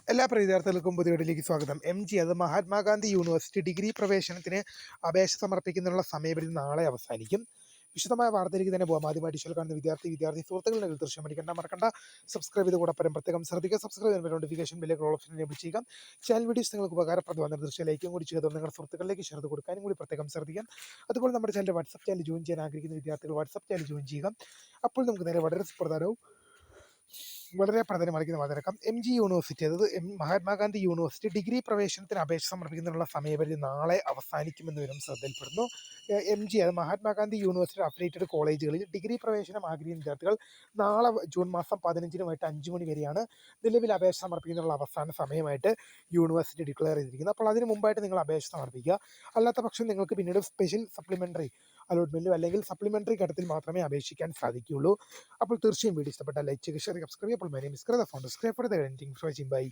എല്ലാ വിദ്യാർത്ഥികൾക്കും പുതിയ വീഡിയോയിലേക്ക് സ്വാഗതം. അത് മഹാത്മാഗാന്ധി യൂണിവേഴ്സിറ്റി ഡിഗ്രി പ്രവേശനത്തിന് അപേക്ഷ സമർപ്പിക്കുന്നതിനുള്ള സമയപരിധി നാളെ അവസാനിക്കും. വിശദമായ വാർത്തയിലേക്ക് തന്നെ പോകാം. ആദ്യമായി ഡിജിറ്റൽ കാണുന്ന വിദ്യാർത്ഥി സുഹൃത്തുക്കളുടെ ദൃശ്യം അടിക്കേണ്ട മറക്കണ്ട. സബ്സ്ക്രൈബ് ചെയ്ത് കൂടെ പരം പ്രത്യേകം ശ്രദ്ധിക്കുക. സബ്സ്ക്രൈബ് ചെയ്യുന്ന നോട്ടിഫിക്കേഷൻ ബെല്ലേക്ക് ഓൾ ഓപ്ഷൻ എനേബിൾ ചെയ്യുക. ചാനൽ വീഡിയോസ് നിങ്ങൾക്ക് ഉപകാരപ്രദമായ ദൃശ്യം ലൈക്കും കൂടി ചെയ്ത് നിങ്ങളുടെ സുഹൃത്തുക്കളിലേക്ക് ഷെയർ കൊടുക്കാനും കൂടി പ്രത്യേകം ശ്രദ്ധിക്കാം. അതുപോലെ നമ്മുടെ ചാനൽ വാട്സ്ആപ്പ് ചാനൽ ജോയിൻ ചെയ്യാൻ ആഗ്രഹിക്കുന്ന വിദ്യാർത്ഥികൾ വാട്സ്ആപ്പ് ചാനൽ ജോയിൻ ചെയ്യുക. അപ്പോൾ നമുക്ക് നേരെ വളരെ പ്രധാനമായിരിക്കുന്ന വാതിരക്കം യൂണിവേഴ്സിറ്റി, അതായത് മഹാത്മാഗാന്ധി യൂണിവേഴ്സിറ്റി ഡിഗ്രി പ്രവേശനത്തിന് അപേക്ഷ സമർപ്പിക്കുന്നതിനുള്ള സമയപരിധി നാളെ അവസാനിക്കുമെന്ന് വരും ശ്രദ്ധയിൽപ്പെടുന്നു. അത് മഹാത്മാഗാന്ധി യൂണിവേഴ്സിറ്റി അഫിലിയേറ്റഡ് കോളേജുകളിൽ ഡിഗ്രി പ്രവേശനം ആഗ്രഹിക്കുന്ന വിദ്യാർത്ഥികൾ നാളെ ജൂൺ മാസം 15 വൈകിട്ട് 5 മണി വരെയാണ് നിലവിൽ അപേക്ഷ സമർപ്പിക്കുന്നതിനുള്ള അവസാന സമയമായിട്ട് യൂണിവേഴ്സിറ്റി ഡിക്ലെയർ ചെയ്തിരിക്കുന്നത്. അപ്പോൾ അതിന് മുമ്പായിട്ട് നിങ്ങൾ അപേക്ഷ സമർപ്പിക്കുക. അല്ലാത്ത പക്ഷം നിങ്ങൾക്ക് പിന്നീട് സ്പെഷ്യൽ സപ്ലിമെൻ്ററി അലോട്ട്മെൻറ്റിലും അല്ലെങ്കിൽ സപ്ലിമെൻ്ററി ഘട്ടത്തിൽ മാത്രമേ അപേക്ഷിക്കാൻ സാധിക്കുകയുള്ളൂ. അപ്പോൾ തീർച്ചയായും വീഡിയോ ഇഷ്ടപ്പെട്ടാൽ ലൈക്ക് ചെയ്യുക, ഷെയർ, സബ്സ്ക്രൈബ്. അപ്പോൾ my name is Kritha, founder, subscribe for the editing. By.